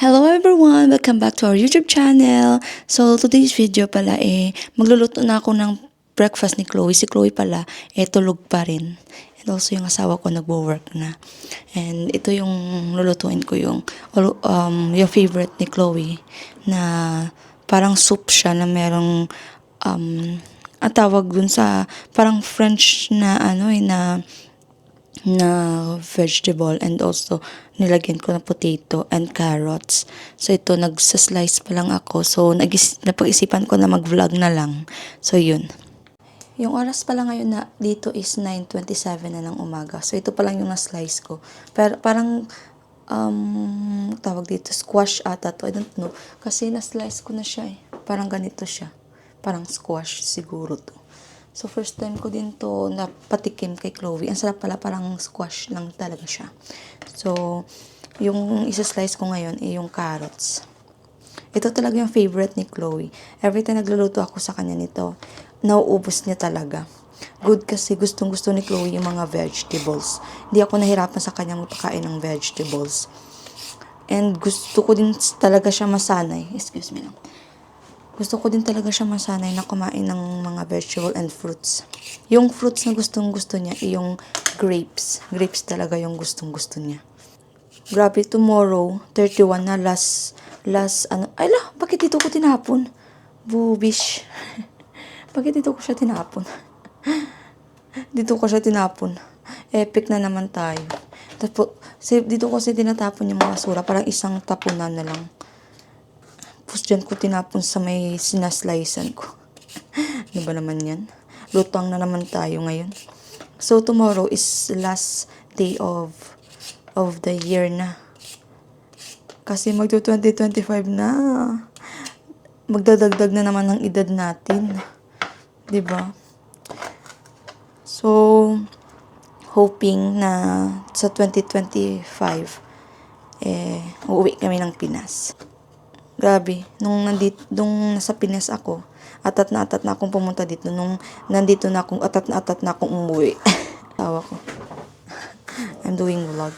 Hello everyone! Welcome back to our YouTube channel. So, today's video pala magluluto na ako ng breakfast ni Chloe. Si Chloe pala, tulog pa rin. And also yung asawa ko nagwo-work na. And ito yung lulutuin ko yung favorite ni Chloe na parang soup siya na merong ang tawag dun sa parang French na na vegetable, and also nilagyan ko ng potato and carrots. So ito, nagsaslice pa lang ako. So napag-isipan ko na mag-vlog na lang. So yun. Yung oras pala ngayon na dito is 9:27 na ng umaga. So ito pa lang yung na-slice ko. Pero parang tawag dito squash ata to. I don't know. Kasi na-slice ko na siya eh. Parang ganito siya. Parang squash siguro to. So, first time ko din to napatikim kay Chloe. Ang sarap pala, parang squash lang talaga siya. So, yung isa-slice ko ngayon ay yung carrots. Ito talaga yung favorite ni Chloe. Every time nagluluto ako sa kanya nito, nauubos niya talaga. Good kasi gustong-gusto ni Chloe yung mga vegetables. Hindi ako nahirapan sa kanyang pagkain ng vegetables. And gusto ko din talaga siya masanay. Excuse me lang. Gusto ko din talaga siya masanay na kumain ng mga vegetable and fruits. Yung fruits na gustong-gusto niya, yung grapes. Grapes talaga yung gustong-gusto niya. Grabe, tomorrow, 31 na last bakit dito ko tinapon? Bubish. Bakit dito ko siya tinapon? Dito ko siya tinapon. Epic na naman tayo. Tapos, dito ko kasi tinatapon yung mga basura. Parang isang tapunan na lang. Tapos dyan ko tinapon sa may sinaslicean ko. Ano ba naman yan? Lutang na naman tayo ngayon. So, tomorrow is last day of the year na. Kasi magto-2025 na. Magdadagdag na naman ng edad natin. 'Di ba? So, hoping na sa 2025, uuwi kami ng Pinas. Grabe, nung nasa Pinas ako, atat na akong pumunta dito. Nung nandito na akong, atat na akong umuwi. Tawa ko. I'm doing vlog.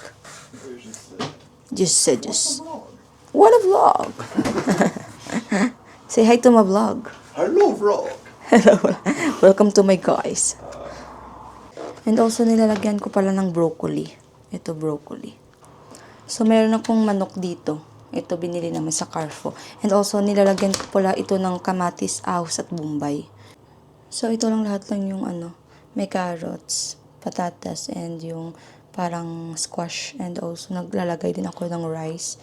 Just. What a vlog! Say hi to my vlog. Hello, vlog! Hello. Welcome to my guys. And also, nilalagyan ko pala ng broccoli. Ito, broccoli. So, meron akong manok dito. Ito, binili naman sa Carrefour. And also, nilalagyan ko pala ito ng kamatis, ahos, at bombay. So, ito lang lahat lang yung may carrots, patatas, and yung parang squash. And also, naglalagay din ako ng rice,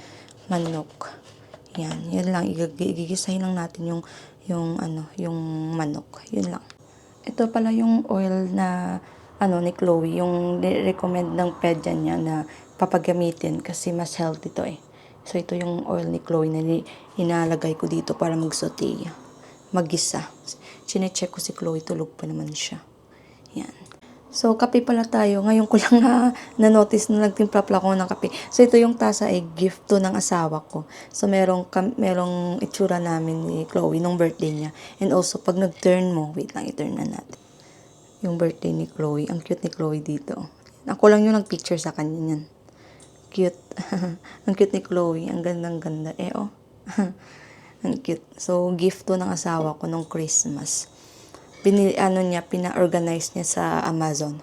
manok. Yan lang. Igigisahin lang natin yung manok. Yun lang. Ito pala yung oil na ni Chloe, yung recommend ng pedya niya na papagamitin kasi mas healthy to eh. So, ito yung oil ni Chloe na inalagay ko dito para mag-saute, mag-gisa. Chinecheck ko si Chloe, tulog pa naman siya. Yan. So, kape pala tayo. Ngayon ko lang na-notice na nagtimpla ako ng kape. So, ito yung tasa ay gift to ng asawa ko. So, merong itsura namin ni Chloe nung birthday niya. And also, pag nag-turn mo, wait lang, i-turn na natin. Yung birthday ni Chloe. Ang cute ni Chloe dito. Ako lang yung nag-picture sa kanya yan. Cute. Ang cute ni Chloe. Ang gandang-ganda. Ang cute. So, gift to ng asawa ko nung Christmas. Pina-organize niya sa Amazon.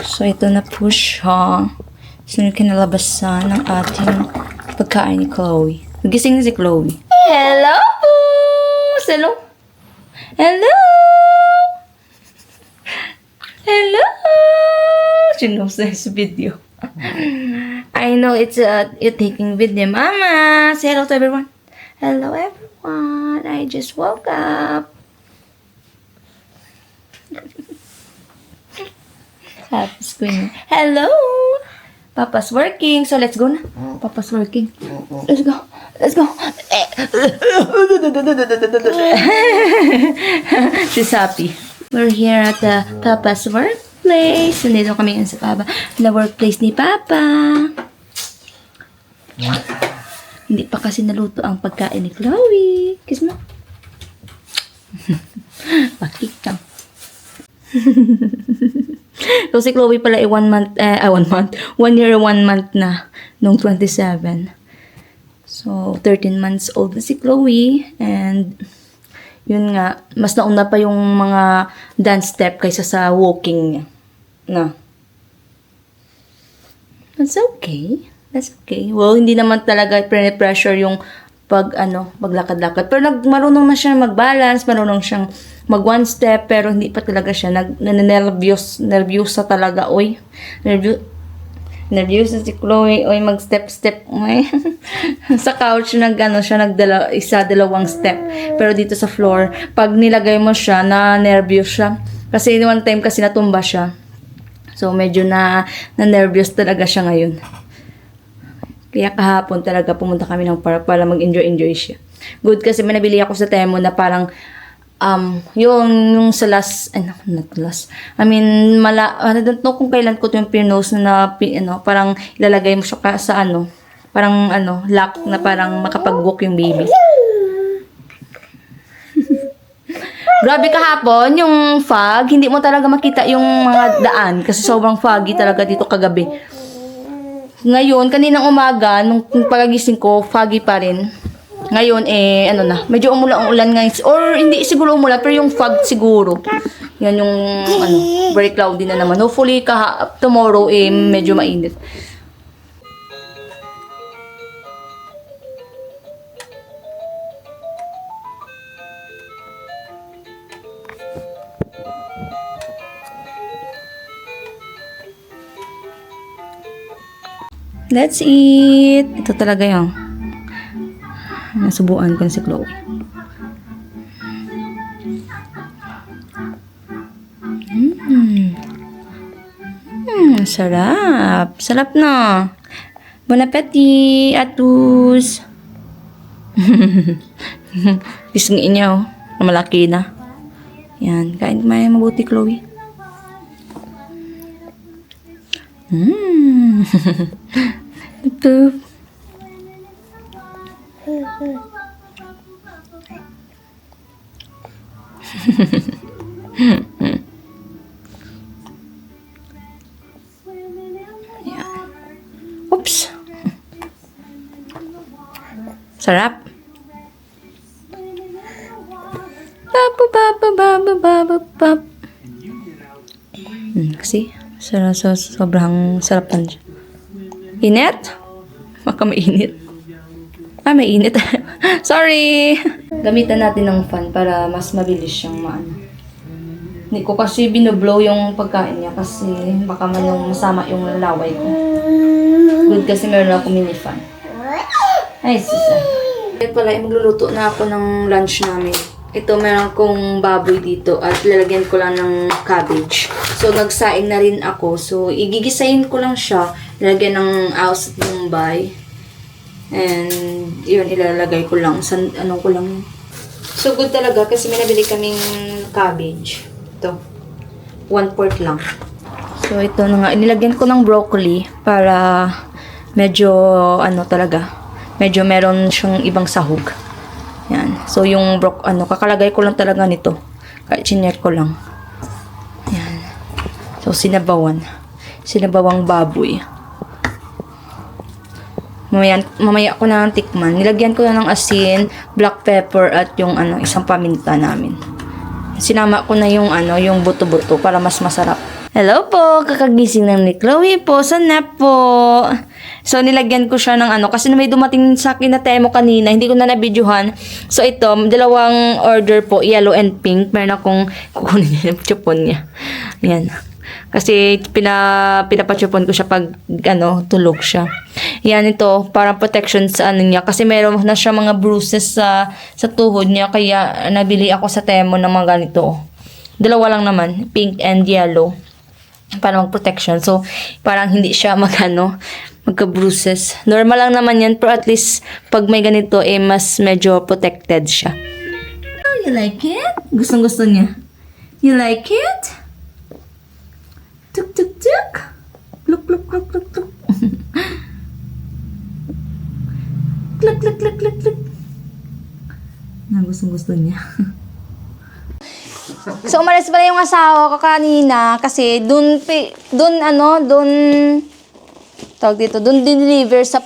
So, ito na po siya. So, kinalabasan ng ating pagkain ni Chloe. Nagising na si Chloe. Hello po! Hello? Hello! Hello! She knows this video. I know it's you're taking video. Mama! Say hello to everyone. Hello everyone. I just woke up. Happy screen. Hello! Papa's working. So let's go na. Papa's working. Let's go. Let's go. She's happy. We're here at the Papa's workplace. Nandito kami sa Papa. The workplace ni Papa. Hindi pa kasi naluto ang pagkain ni Chloe. Kiss mo. Pakikam. So, si Chloe pala ay 1 year, 1 month na nung 27. So, 13 months old na si Chloe. And, yun nga, mas nauna pa yung mga dance step kaysa sa walking niya. Na. That's okay. That's okay. Well, hindi naman talaga pressure yung paglakad-lakad. Pero marunong na siya mag-balance, marunong siyang mag one step, pero hindi pa talaga siya nervyos talaga, oy. Nervyos na si Chloe, oy, mag-step, oy. Sa couch, dalawang step. Pero dito sa floor, pag nilagay mo siya, na-nervyos siya. Kasi one time kasi natumba siya. So, medyo na-nervyos talaga siya ngayon. Kaya kahapon talaga pumunta kami ng park para mag-enjoy siya. Good kasi may nabili ako sa Temo na parang yung sa last, not last. I mean, I don't know kung kailan ko ito yung pinost na parang ilalagay mo siya sa parang lock na parang makapag-book yung baby. Grabe kahapon, yung fog, hindi mo talaga makita yung mga daan kasi sobrang foggy talaga dito kagabi. Ngayon, kaninang umaga, nung pagagising ko, foggy pa rin. Ngayon, medyo umulan ngayon. Or, hindi siguro umulan, pero yung fog siguro. Yan yung, very cloudy na naman. Hopefully, tomorrow, medyo mainit. Let's eat! Ito talaga yung nasubuan ko na si Chloe. Sarap! Sarap na! Bon appetit, atus! Pisngiin niya, malaki na. Yan, kain kumain mabuti, Chloe. Ito. Yan. Oops. Sarap. Kasi sobrang sarap lang siya. Init? Baka mainit. Mainit. Sorry! Gamitan natin ng fan para mas mabilis siyang Hindi ko kasi binoblow yung pagkain niya kasi baka masama yung laway ko. Good kasi meron ako mini fan. Ay, sisa. Kaya pala, magluluto na ako ng lunch namin. Ito, meron kong baboy dito at lalagyan ko lang ng cabbage. So, nagsaing na rin ako. So, igigisayin ko lang siya. Lalagyan ng aus at Mumbai. And, yun, ilalagay ko lang. Ko lang. So, good talaga kasi may nabili kaming cabbage. Ito. 1/4 lang. So, ito na nga. Inilagyan ko ng broccoli para medyo, medyo meron siyang ibang sahog. Yan. So, yung kakalagay ko lang talaga nito. Kahit chinek ko lang. Yan. So, sinabawang baboy. Mamaya ko na ng tikman. Nilagyan ko na ng asin, black pepper, at yung isang paminta namin. Sinama ko na yung buto-buto para mas masarap. Hello po! Kakagising ng ni Chloe po sa nap po. So, nilagyan ko siya ng kasi may dumating sa akin na Temo kanina. Hindi ko na nabidyohan. So, ito, dalawang order po, yellow and pink. Meron akong kukunin yung chupon niya. Yan. Kasi, pinapachupon ko siya pag, tulog siya. Yan, ito, parang protection sa niya. Kasi meron na siya mga bruises sa tuhod niya. Kaya, nabili ako sa Temo ng mga ganito. Dalawa lang naman, pink and yellow. Para mag-protection. So, parang hindi siya magka-bruises. Normal lang naman yan, pero at least, pag may ganito, mas medyo protected siya. Oh, you like it? Gustong-gusto niya. You like it? Tuk, tuk, tuk. Look, look, look, look, look. Look, look, look, look, look. Gustong-gusto niya. So, umalis pala yung asawa ko kanina kasi dun tawag dito, dun deliver sa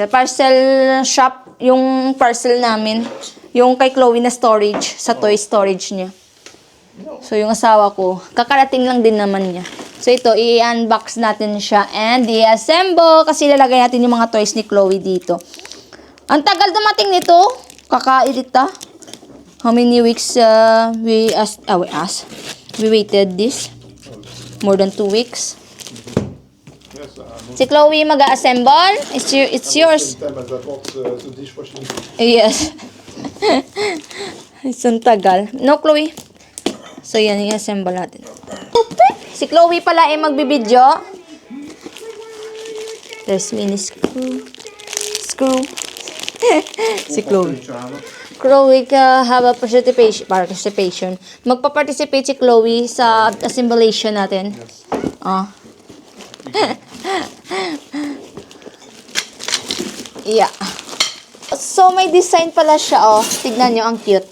parcel shop, yung parcel namin. Yung kay Chloe na storage, sa toy storage niya. So, yung asawa ko, kakarating lang din naman niya. So, ito, i-unbox natin siya and i-assemble kasi lalagay natin yung mga toys ni Chloe dito. Ang tagal dumating nito. Kakairita. How many weeks we waited this? More than 2 weeks. Si Chloe mag-assemble. It's yours. Yes. It's ang tagal. No, Chloe? So, yan, i-assemble natin. Si Chloe pala ay magbibidyo. There's mini screw. Si Chloe. Chloe have a participation. Magpa-participate si Chloe sa assemblation natin. Yeah. So, may design pala siya, oh. Tignan nyo, ang cute.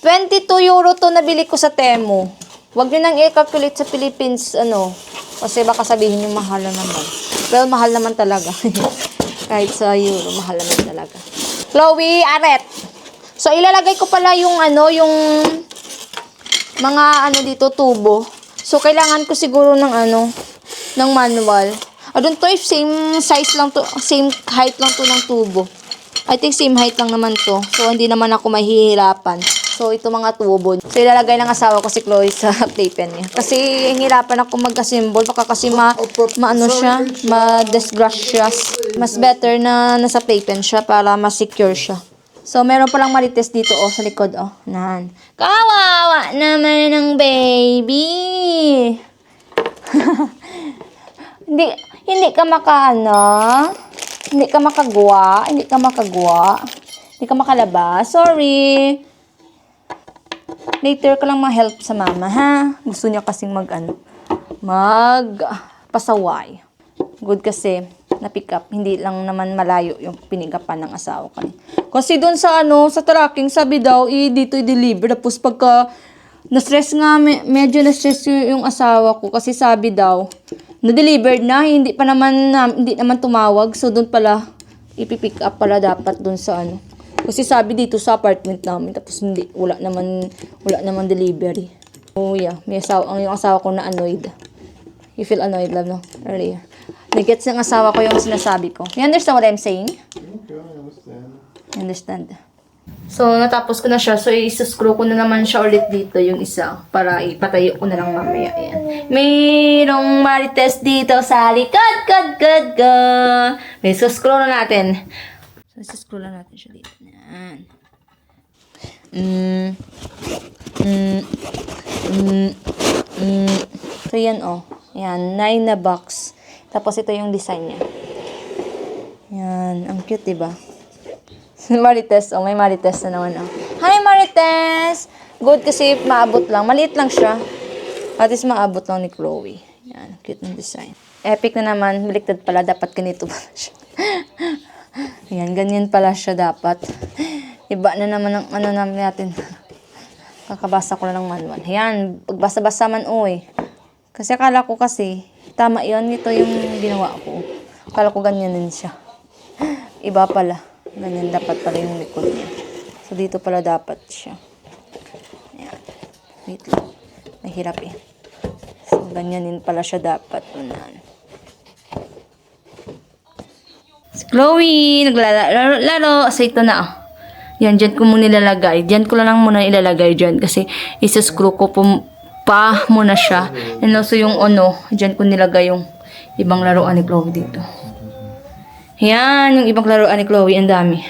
22 euro to nabili ko sa Temu. Huwag nyo nang i-calculate sa Philippines, kasi baka sabihin nyo mahal na naman. Well, mahal naman talaga. Kahit sa euro, mahal naman talaga. Chloe, aret! So, ilalagay ko pala yung mga dito, tubo. So, kailangan ko siguro ng ng manual. Doon to, same size lang to, same height lang to ng tubo. I think same height lang naman to. So, hindi naman ako mahihirapan. So, ito mga tubo. So, ilalagay ng asawa ko si Chloe sa playpen niya. Kasi, hihirapan ako mag-assemble. Baka kasi ma-disgracious. Mas better na nasa playpen siya para ma-secure siya. So, meron palang marites dito, sa likod, Nahan. Kawawa naman ng baby! Hindi ka Hindi ka makagawa. Hindi ka makalabas. Sorry. Later ka lang ma-help sa mama, ha? Gusto niya kasing pasaway. Good kasi, na-pick up. Hindi lang naman malayo yung pinigapan ng asawa ko. Kasi doon sa tracking, sabi daw, dito i-deliver. Tapos pagka, na-stress nga, medyo na-stress yung asawa ko. Kasi sabi daw, na-delivered na, hindi naman tumawag. So, doon pala, ipipick up pala dapat doon sa Kasi sabi dito sa apartment namin, tapos wala naman delivery. Oh yeah, yung asawa ko na annoyed. You feel annoyed, love, no? Earlier. Nag-gets ng asawa ko yung sinasabi ko. You understand what I'm saying? Okay, I understand. You understand? So, natapos ko na siya. So, isuscrew ko na naman siya ulit dito yung isa para ipatayo ko na lang mamaya. Ayan. Mayroong marites dito sa likod. May isuscrew na natin. So, isuscrew na natin siya dito. Ayan. So, yan Ayan, 9 na box. Tapos, ito yung design niya. Yan, ang cute, diba? Marites, may Marites na naman, Hi, Marites! Good kasi maabot lang. Maliit lang siya. At least maabot lang ni Chloe. Yan, cute ng design. Epic na naman. Baliktad pala. Dapat ganito pala siya. Yan, ganyan pala siya dapat. Iba na naman ang namin natin. Kakabasa ko na ng manual. Yan, pagbasa-basa man, Kasi akala ko tama yun. Ito yung ginawa ko. Akala ko ganyan din siya. Iba pala. Ganyan dapat pala yung likod niya. So, dito pala dapat siya. Ayan. Wait lang. Mahirap So, ganyan din pala siya dapat. Unahan. Si Chloe, naglalaro. So, ito na, Yan, dyan ko muna ilalagay. Dyan ko lang muna ilalagay dyan. Kasi, isa-screw ko pa muna siya. And also, yung dyan ko nilagay yung ibang laruan ni Chloe dito. Yan, yung ibang laruan ni Chloe, ang dami.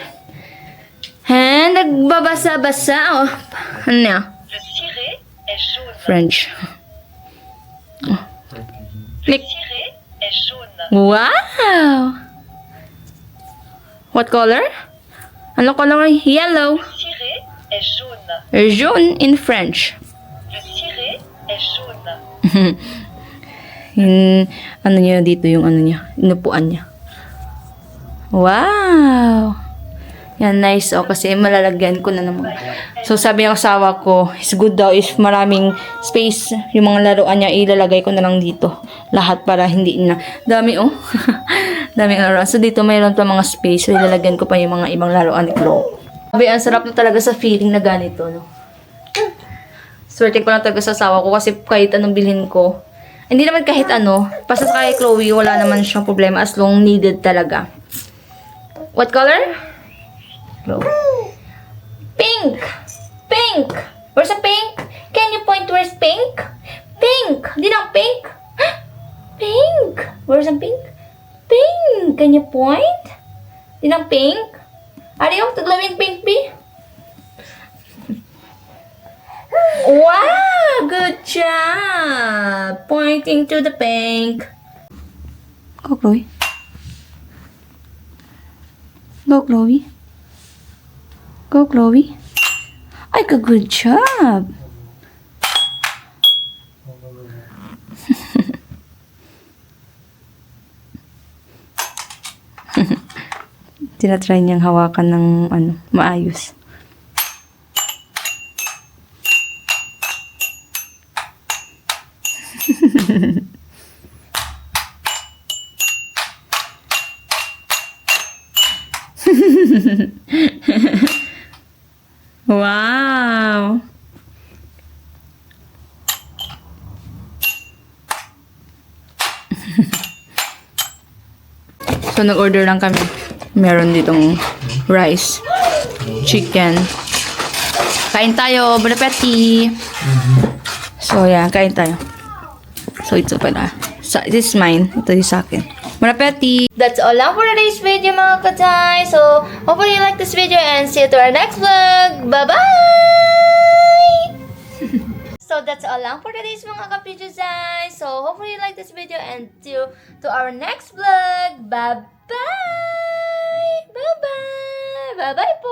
Nagbabasa-basa, Ano na? French. Click. Wow! What color? Ano color? Yellow. Jaune in French. Yung niya dito, yung niya, inupuan niya. Wow! Yan, nice. O, kasi malalagyan ko na naman. So, sabi ng asawa ko, it's good daw if maraming space yung mga laruan niya, ilalagay ko na lang dito. Lahat para hindi na. Dami, oh. Daming laruan. So, dito mayroon pa mga space. So, ilalagyan ko pa yung mga ibang laruan ni Chloe. Sabi, ang sarap na talaga sa feeling na ganito, no? Swerte ko lang talaga sa asawa ko kasi kahit anong bilhin ko. Hindi naman kahit ano. Basta sa kay Chloe, wala naman siyang problema as long needed talaga. What color? Chloe. Pink! Pink! Where's the pink? Can you point where's pink? Pink! Di na pink? Pink! Where's the pink? Pink! Can you point? Di na pink? Are you glowing pink, B? Wow! Good job! Pointing to the pink. Go, Chloe. Go, Chloe. Go, Chloe. Ay, good job! Tinatry niyang hawakan ng maayos. Wow! So, nag-order lang kami. Meron ditong rice, chicken. Kain tayo, Bon appetit! So, yeah, kain tayo. So, ito pala. This is mine. Ito yung sa akin. Bon appetit! That's all lang for today's video, mga katay. So, hopefully you like this video and see you to our next vlog. Bye-bye! So, that's all lang for today's mga kapidjuzay. So, hopefully you like this video and see you to our next vlog. Bye-bye! Bye-bye! Bye-bye po!